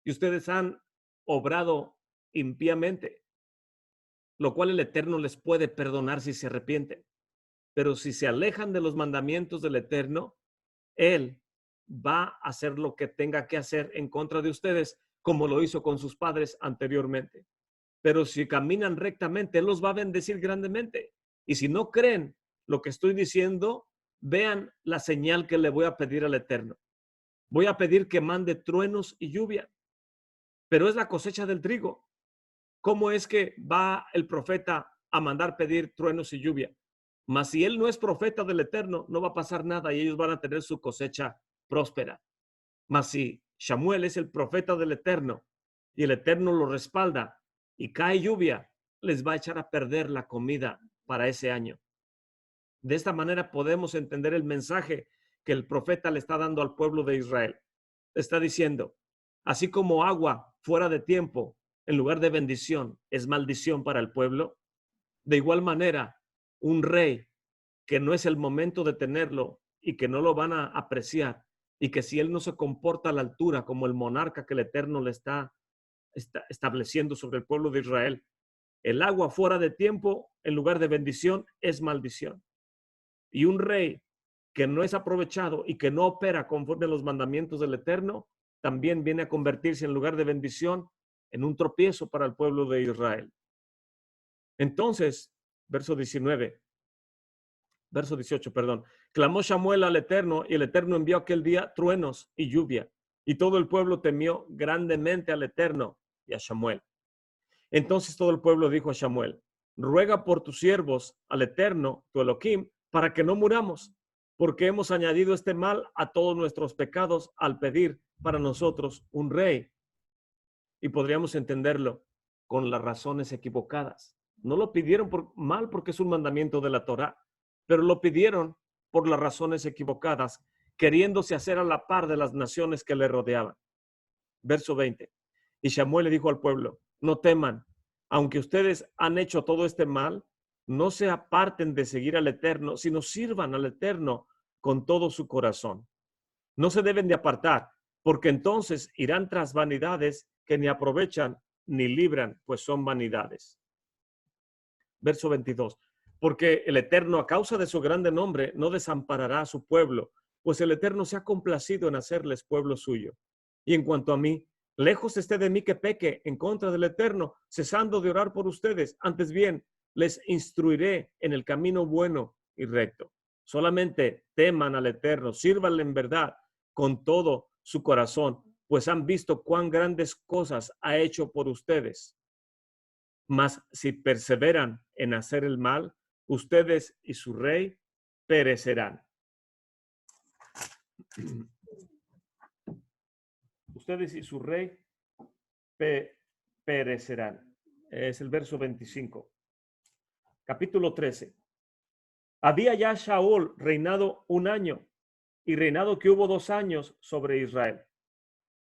y ustedes han obrado impíamente, lo cual el Eterno les puede perdonar si se arrepienten. Pero si se alejan de los mandamientos del Eterno, Él va a hacer lo que tenga que hacer en contra de ustedes, como lo hizo con sus padres anteriormente. Pero si caminan rectamente, Él los va a bendecir grandemente. Y si no creen lo que estoy diciendo, vean la señal que le voy a pedir al Eterno. Voy a pedir que mande truenos y lluvia, pero es la cosecha del trigo. ¿Cómo es que va el profeta a mandar pedir truenos y lluvia? Mas si él no es profeta del Eterno, no va a pasar nada y ellos van a tener su cosecha próspera. Mas si Samuel es el profeta del Eterno y el Eterno lo respalda y cae lluvia, les va a echar a perder la comida para ese año. De esta manera podemos entender el mensaje que el profeta le está dando al pueblo de Israel. Está diciendo, así como agua fuera de tiempo, en lugar de bendición, es maldición para el pueblo, de igual manera, un rey que no es el momento de tenerlo y que no lo van a apreciar y que si él no se comporta a la altura como el monarca que el Eterno le está estableciendo sobre el pueblo de Israel, el agua fuera de tiempo, en lugar de bendición, es maldición. Y un rey que no es aprovechado y que no opera conforme a los mandamientos del Eterno, también viene a convertirse en lugar de bendición en un tropiezo para el pueblo de Israel. Entonces, verso 18, perdón. Clamó Samuel al Eterno y el Eterno envió aquel día truenos y lluvia. Y todo el pueblo temió grandemente al Eterno y a Samuel. Entonces todo el pueblo dijo a Samuel, ruega por tus siervos al Eterno, tu Elohim, para que no muramos, porque hemos añadido este mal a todos nuestros pecados al pedir para nosotros un rey. Y podríamos entenderlo con las razones equivocadas. No lo pidieron mal porque es un mandamiento de la Torá, pero lo pidieron por las razones equivocadas, queriéndose hacer a la par de las naciones que le rodeaban. Verso 20. Y Samuel le dijo al pueblo, no teman, aunque ustedes han hecho todo este mal, no se aparten de seguir al Eterno, sino sirvan al Eterno con todo su corazón. No se deben de apartar, porque entonces irán tras vanidades que ni aprovechan ni libran, pues son vanidades. Verso 22. Porque el Eterno, a causa de su grande nombre, no desamparará a su pueblo, pues el Eterno se ha complacido en hacerles pueblo suyo. Y en cuanto a mí, lejos esté de mí que peque en contra del Eterno, cesando de orar por ustedes. Antes bien, les instruiré en el camino bueno y recto. Solamente teman al Eterno, sírvanle en verdad con todo su corazón, pues han visto cuán grandes cosas ha hecho por ustedes. Mas si perseveran en hacer el mal, ustedes y su rey perecerán. Ustedes y su rey perecerán. Es el verso 25. Capítulo 13. Había ya Saúl reinado 1 año y reinado que hubo 2 años sobre Israel.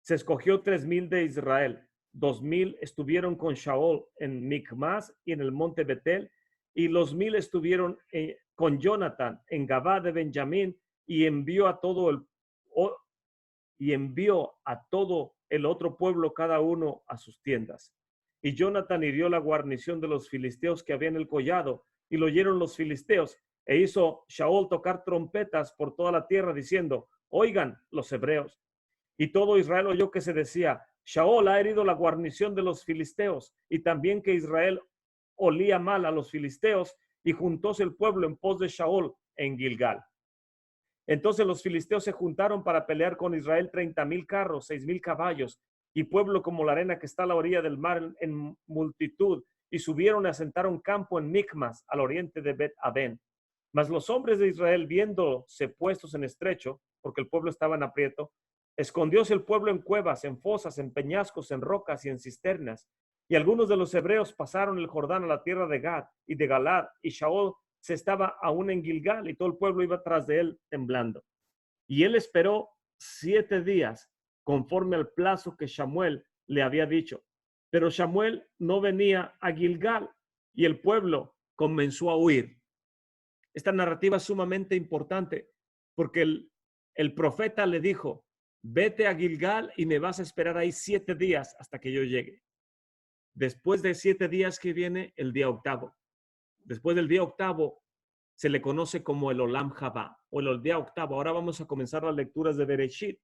Se escogió 3,000 de Israel. 2,000 estuvieron con Saúl en Micmas y en el monte Betel, y los 1,000 estuvieron con Jonathan en Gabá de Benjamín, y envió a todo el otro pueblo, cada uno a sus tiendas. Y Jonathan hirió la guarnición de los filisteos que había en el collado, y lo oyeron los filisteos, e hizo Saúl tocar trompetas por toda la tierra, diciendo, oigan los hebreos. Y todo Israel oyó que se decía, Saúl ha herido la guarnición de los filisteos, y también que Israel olía mal a los filisteos, y juntóse el pueblo en pos de Saúl en Gilgal. Entonces los filisteos se juntaron para pelear con Israel 30,000 carros, 6,000 caballos, y pueblo como la arena que está a la orilla del mar en multitud, y subieron y asentaron campo en Micmas, al oriente de Bet-Aben. Mas los hombres de Israel, viéndose puestos en estrecho, porque el pueblo estaba en aprieto, escondióse el pueblo en cuevas, en fosas, en peñascos, en rocas y en cisternas. Y algunos de los hebreos pasaron el Jordán a la tierra de Gad y de Galad, y Saúl se estaba aún en Gilgal, y todo el pueblo iba tras de él temblando. Y él esperó 7 días conforme al plazo que Samuel le había dicho. Pero Samuel no venía a Gilgal y el pueblo comenzó a huir. Esta narrativa es sumamente importante porque el profeta le dijo, vete a Gilgal y me vas a esperar ahí 7 días hasta que yo llegue. Después de 7 días que viene el día octavo. Después del día octavo se le conoce como el Olam Jabá o el día octavo. Ahora vamos a comenzar las lecturas de Bereshit.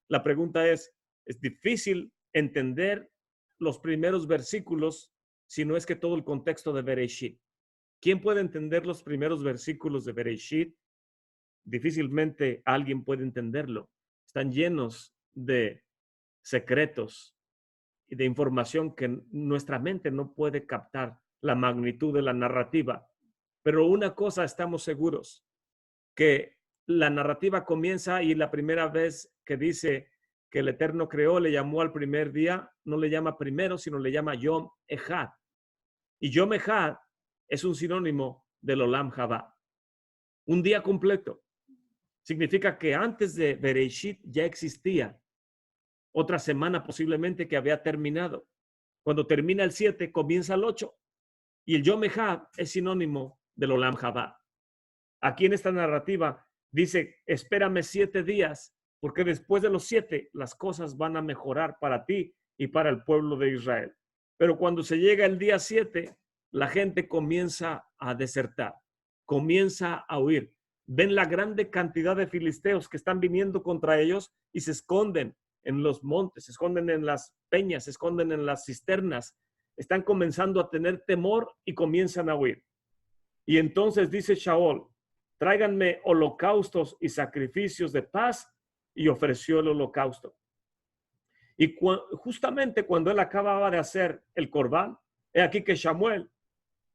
La pregunta es difícil entender los primeros versículos si no es que todo el contexto de Bereshit. ¿Quién puede entender los primeros versículos de Bereshit? Difícilmente alguien puede entenderlo. Están llenos de secretos y de información que nuestra mente no puede captar la magnitud de la narrativa. Pero una cosa estamos seguros, que la narrativa comienza y la primera vez que dice que el Eterno creó, le llamó al primer día, no le llama primero, sino le llama Yom Echad. Y Yom Echad es un sinónimo del Olam Jabá. Un día completo. Significa que antes de Bereshit ya existía otra semana posiblemente que había terminado. Cuando termina el 7, comienza el 8. Y el Yom Echad es sinónimo del Olam Jabá. Aquí en esta narrativa dice, espérame 7 días, porque después de los 7 las cosas van a mejorar para ti y para el pueblo de Israel. Pero cuando se llega el día 7, la gente comienza a desertar, comienza a huir. Ven la grande cantidad de filisteos que están viniendo contra ellos y se esconden en los montes, se esconden en las peñas, se esconden en las cisternas. Están comenzando a tener temor y comienzan a huir. Y entonces dice Saúl, tráiganme holocaustos y sacrificios de paz, y ofreció el holocausto. Y justamente cuando él acababa de hacer el corbán, es aquí que Samuel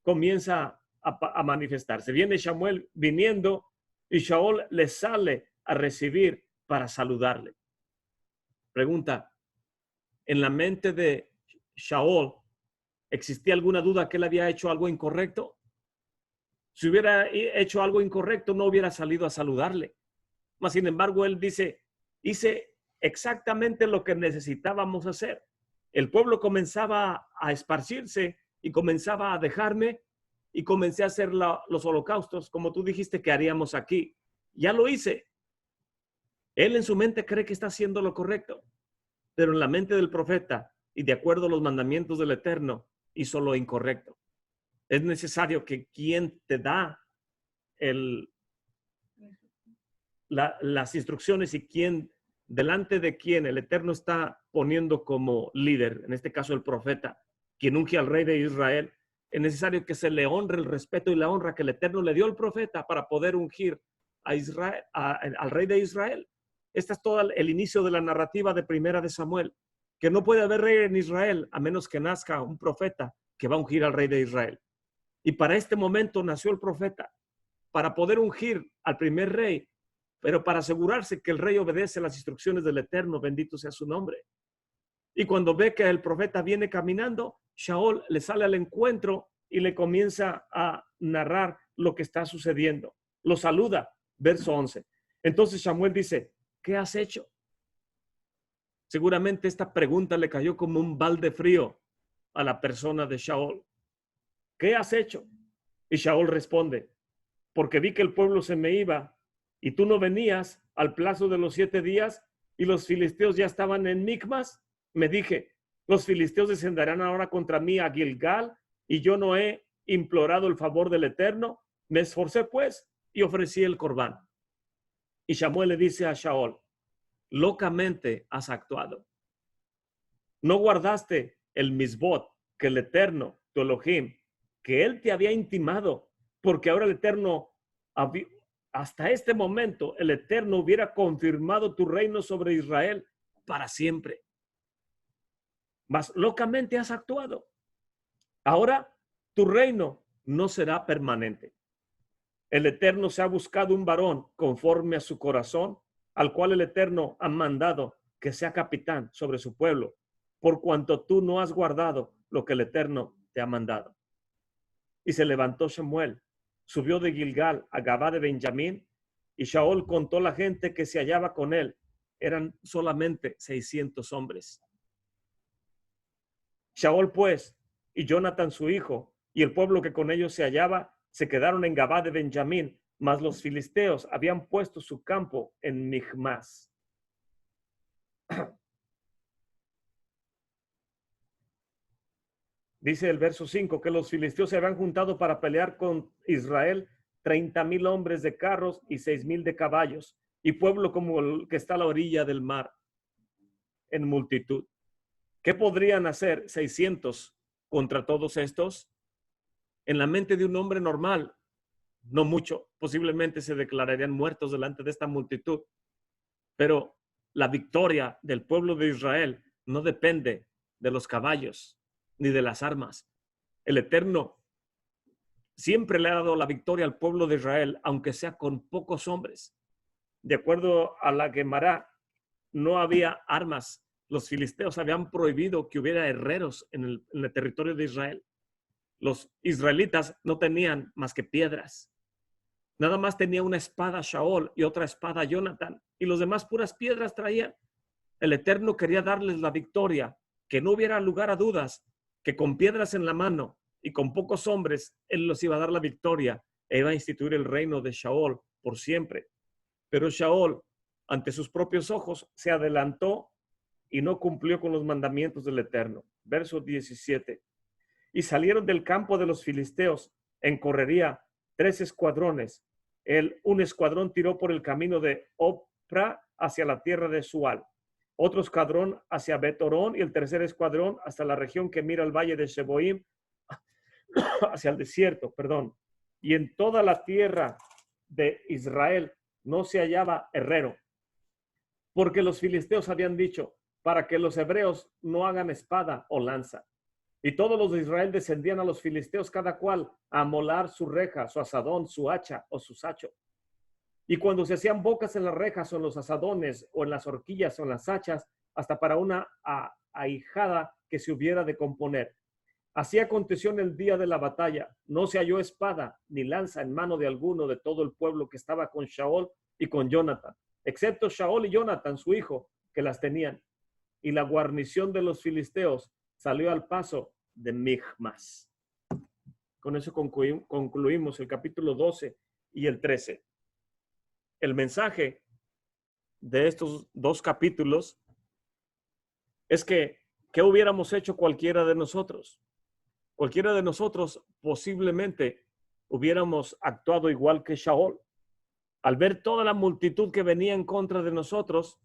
comienza a manifestarse. Viene Samuel viniendo y Saúl le sale a recibir para saludarle. Pregunta, ¿en la mente de Saúl existía alguna duda que él había hecho algo incorrecto? Si hubiera hecho algo incorrecto, no hubiera salido a saludarle. Mas, sin embargo, él dice, hice exactamente lo que necesitábamos hacer. El pueblo comenzaba a esparcirse y comenzaba a dejarme y comencé a hacer los holocaustos, como tú dijiste que haríamos aquí. Ya lo hice. Él en su mente cree que está haciendo lo correcto, pero en la mente del profeta y de acuerdo a los mandamientos del Eterno, hizo lo incorrecto. Es necesario que quien te da las instrucciones y quien delante de quien el Eterno está poniendo como líder, en este caso el profeta, quien unge al rey de Israel, es necesario que se le honre el respeto y la honra que el Eterno le dio al profeta para poder ungir a Israel, al rey de Israel. Este es todo el inicio de la narrativa de Primera de Samuel, que no puede haber rey en Israel a menos que nazca un profeta que va a ungir al rey de Israel. Y para este momento nació el profeta, para poder ungir al primer rey, pero para asegurarse que el rey obedece las instrucciones del Eterno, bendito sea su nombre. Y cuando ve que el profeta viene caminando, Saúl le sale al encuentro y le comienza a narrar lo que está sucediendo. Lo saluda, verso 11. Entonces Samuel dice, ¿qué has hecho? Seguramente esta pregunta le cayó como un balde frío a la persona de Saúl. ¿Qué has hecho? Y Saúl responde, porque vi que el pueblo se me iba y tú no venías al plazo de los 7 días y los filisteos ya estaban en Micmas. Me dije, los filisteos descenderán ahora contra mí a Gilgal y yo no he implorado el favor del Eterno. Me esforcé pues y ofrecí el corbán. Y Samuel le dice a Saúl, locamente has actuado. No guardaste el misbot que el Eterno, tu Elohim, que él te había intimado, porque ahora el Eterno, hasta este momento, el Eterno hubiera confirmado tu reino sobre Israel para siempre. Mas locamente has actuado. Ahora tu reino no será permanente. El Eterno se ha buscado un varón conforme a su corazón, al cual el Eterno ha mandado que sea capitán sobre su pueblo, por cuanto tú no has guardado lo que el Eterno te ha mandado. Y se levantó Samuel, subió de Gilgal a Gabá de Benjamín, y Saúl contó la gente que se hallaba con él, eran solamente 600 hombres. Shaol, pues, y Jonathan su hijo, y el pueblo que con ellos se hallaba, se quedaron en Gabá de Benjamín, mas los filisteos habían puesto su campo en Michmas. Dice el verso 5 que los filisteos se habían juntado para pelear con Israel 30,000 hombres de carros y 6,000 de caballos, y pueblo como el que está a la orilla del mar en multitud. ¿Qué podrían hacer 600 contra todos estos? En la mente de un hombre normal, no mucho, posiblemente se declararían muertos delante de esta multitud. Pero la victoria del pueblo de Israel no depende de los caballos ni de las armas. El Eterno siempre le ha dado la victoria al pueblo de Israel, aunque sea con pocos hombres. De acuerdo a la Gemara, no había armas. Los filisteos habían prohibido que hubiera herreros en el territorio de Israel. Los israelitas no tenían más que piedras. Nada más tenía una espada Shaol y otra espada Jonathan, y los demás puras piedras traían. El Eterno quería darles la victoria, que no hubiera lugar a dudas, que con piedras en la mano y con pocos hombres, Él los iba a dar la victoria e iba a instituir el reino de Shaol por siempre. Pero Shaol, ante sus propios ojos, se adelantó y no cumplió con los mandamientos del Eterno. Verso 17. Y salieron del campo de los filisteos en correría 3 escuadrones. Un escuadrón tiró por el camino de Opra hacia la tierra de Sual, otro escuadrón hacia Betorón y el tercer escuadrón hasta la región que mira el valle de Sheboim, hacia el desierto, perdón. Y en toda la tierra de Israel no se hallaba herrero, porque los filisteos habían dicho, para que los hebreos no hagan espada o lanza. Y todos los de Israel descendían a los filisteos, cada cual a amolar su reja, su asadón, su hacha o su sacho. Y cuando se hacían bocas en las rejas o en los asadones o en las horquillas o en las hachas, hasta para una ahijada que se hubiera de componer. Así aconteció en el día de la batalla. No se halló espada ni lanza en mano de alguno de todo el pueblo que estaba con Shaol y con Jonathan, excepto Shaol y Jonathan, su hijo, que las tenían. Y la guarnición de los filisteos salió al paso de Michmas. Con eso concluimos el capítulo 12 y el 13. El mensaje de estos dos capítulos es que, ¿qué hubiéramos hecho cualquiera de nosotros? Cualquiera de nosotros posiblemente hubiéramos actuado igual que Shaol. Al ver toda la multitud que venía en contra de nosotros,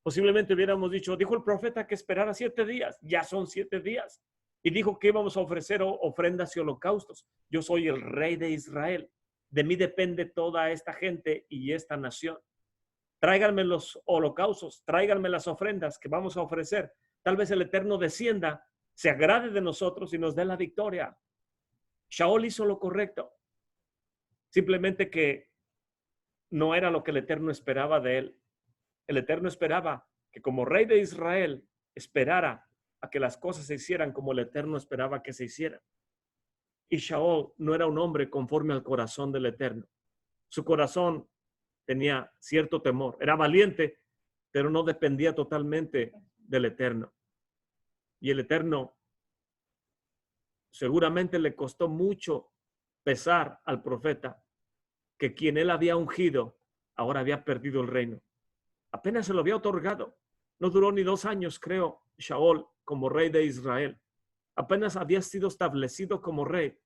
posiblemente hubiéramos dicho, dijo el profeta que esperara 7 días, ya son 7 días. Y dijo que íbamos a ofrecer ofrendas y holocaustos. Yo soy el rey de Israel. De mí depende toda esta gente y esta nación. Tráiganme los holocaustos, tráiganme las ofrendas que vamos a ofrecer. Tal vez el Eterno descienda, se agrade de nosotros y nos dé la victoria. Shaol hizo lo correcto. Simplemente que no era lo que el Eterno esperaba de él. El Eterno esperaba que como rey de Israel esperara a que las cosas se hicieran como el Eterno esperaba que se hicieran. Y Shaol no era un hombre conforme al corazón del Eterno. Su corazón tenía cierto temor. Era valiente, pero no dependía totalmente del Eterno. Y el Eterno seguramente le costó mucho pesar al profeta que quien él había ungido ahora había perdido el reino. Apenas se lo había otorgado. No duró ni 2 años, creo, Shaol como rey de Israel. Apenas había sido establecido como rey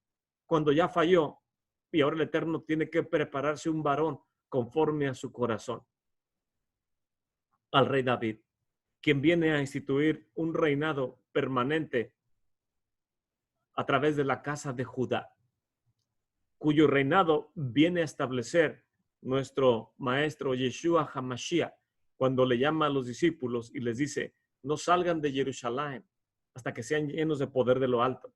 cuando ya falló y ahora el Eterno tiene que prepararse un varón conforme a su corazón. Al rey David, quien viene a instituir un reinado permanente a través de la casa de Judá, cuyo reinado viene a establecer nuestro maestro Yeshua HaMashiach cuando le llama a los discípulos y les dice, no salgan de Jerusalén hasta que sean llenos de poder de lo alto.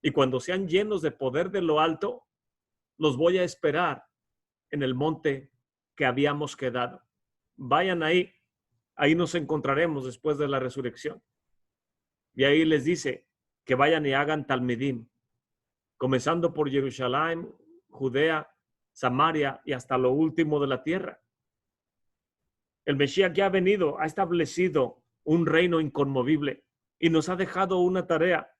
Y cuando sean llenos de poder de lo alto, los voy a esperar en el monte que habíamos quedado. Vayan ahí, ahí nos encontraremos después de la resurrección. Y ahí les dice que vayan y hagan Talmidim, comenzando por Jerusalén, Judea, Samaria y hasta lo último de la tierra. El Mesías ya ha venido, ha establecido un reino inconmovible y nos ha dejado una tarea.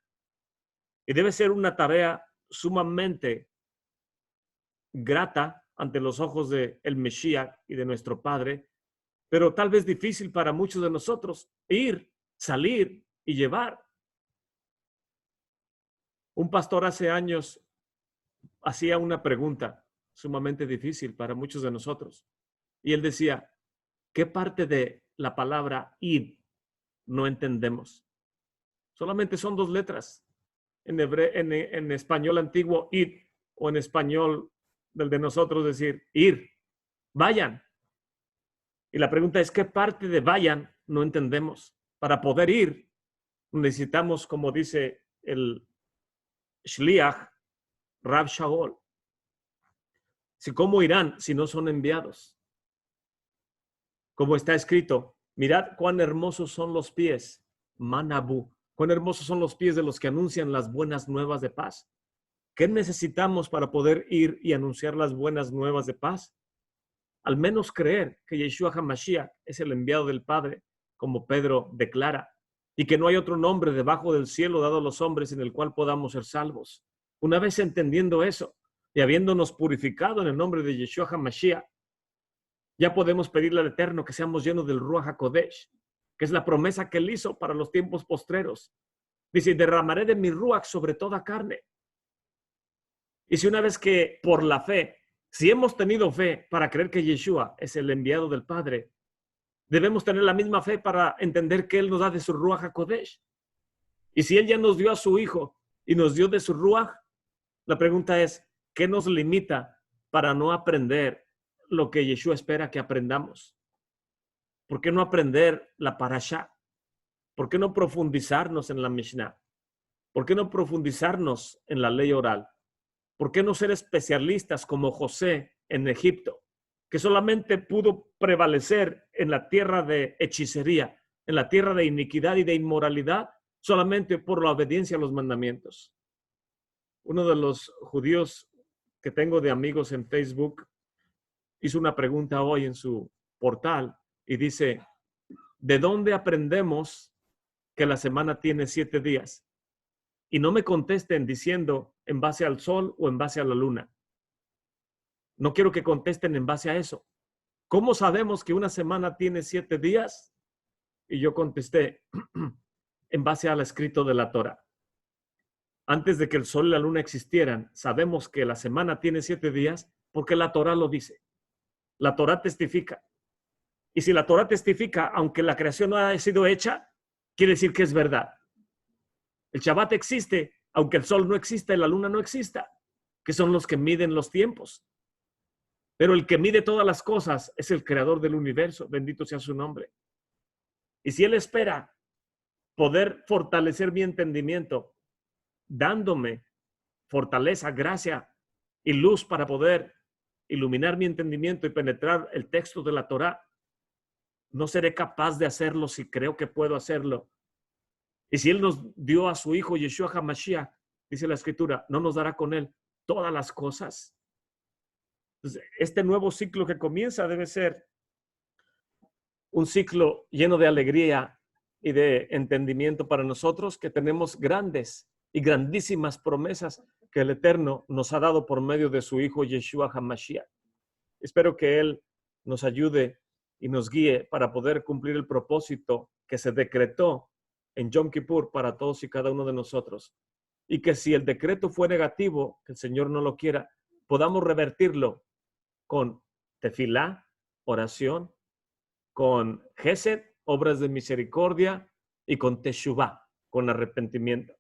Y debe ser una tarea sumamente grata ante los ojos del Mesías y de nuestro Padre, pero tal vez difícil para muchos de nosotros ir, salir y llevar. Un pastor hace años hacía una pregunta sumamente difícil para muchos de nosotros. Y él decía, ¿qué parte de la palabra ir no entendemos? Solamente son 2 letras. En español antiguo, ir, o en español del de nosotros decir, ir, vayan. Y la pregunta es, ¿qué parte de vayan no entendemos? Para poder ir, necesitamos, como dice el Shliach, Rab Shaul, si cómo irán si no son enviados. Como está escrito, mirad cuán hermosos son los pies, Manabu, cuán hermosos son los pies de los que anuncian las buenas nuevas de paz. ¿Qué necesitamos para poder ir y anunciar las buenas nuevas de paz? Al menos creer que Yeshua HaMashiach es el enviado del Padre, como Pedro declara, y que no hay otro nombre debajo del cielo dado a los hombres en el cual podamos ser salvos. Una vez entendiendo eso y habiéndonos purificado en el nombre de Yeshua HaMashiach, ya podemos pedirle al Eterno que seamos llenos del Ruach HaKodesh, que es la promesa que él hizo para los tiempos postreros. Dice, derramaré de mi Ruach sobre toda carne. Y si una vez que por la fe, si hemos tenido fe para creer que Yeshua es el enviado del Padre, debemos tener la misma fe para entender que él nos da de su Ruach HaKodesh. Y si él ya nos dio a su Hijo y nos dio de su Ruach, la pregunta es, ¿qué nos limita para no aprender lo que Yeshua espera que aprendamos? ¿Por qué no aprender la parashá? ¿Por qué no profundizarnos en la Mishnah? ¿Por qué no profundizarnos en la ley oral? ¿Por qué no ser especialistas como José en Egipto, que solamente pudo prevalecer en la tierra de hechicería, en la tierra de iniquidad y de inmoralidad, solamente por la obediencia a los mandamientos? Uno de los judíos que tengo de amigos en Facebook hizo una pregunta hoy en su portal y dice, ¿de dónde aprendemos que la semana tiene 7 días? Y no me contesten diciendo en base al sol o en base a la luna. No quiero que contesten en base a eso. ¿Cómo sabemos que una semana tiene 7 días? Y yo contesté en base al escrito de la Torah. Antes de que el sol y la luna existieran, sabemos que la semana tiene 7 días porque la Torah lo dice. La Torah testifica. Y si la Torah testifica, aunque la creación no haya sido hecha, quiere decir que es verdad. El Shabbat existe, aunque el sol no exista y la luna no exista, que son los que miden los tiempos. Pero el que mide todas las cosas es el creador del universo, bendito sea su nombre. Y si él espera poder fortalecer mi entendimiento, dándome fortaleza, gracia y luz para poder iluminar mi entendimiento y penetrar el texto de la Torá, no seré capaz de hacerlo si creo que puedo hacerlo. Y si él nos dio a su hijo Yeshua HaMashiach, dice la escritura, ¿no nos dará con él todas las cosas? Entonces, este nuevo ciclo que comienza debe ser un ciclo lleno de alegría y de entendimiento para nosotros, que tenemos grandes y grandísimas promesas que el Eterno nos ha dado por medio de su hijo Yeshua HaMashiach. Espero que él nos ayude y nos guíe para poder cumplir el propósito que se decretó en Yom Kippur para todos y cada uno de nosotros. Y que si el decreto fue negativo, que el Señor no lo quiera, podamos revertirlo con tefilá, oración, con gesed, obras de misericordia, y con teshuvá, con arrepentimiento.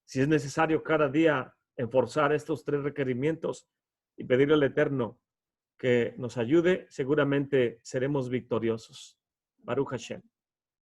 Si es necesario cada día enforzar estos 3 requerimientos y pedirle al Eterno que nos ayude, seguramente seremos victoriosos. Baruch Hashem.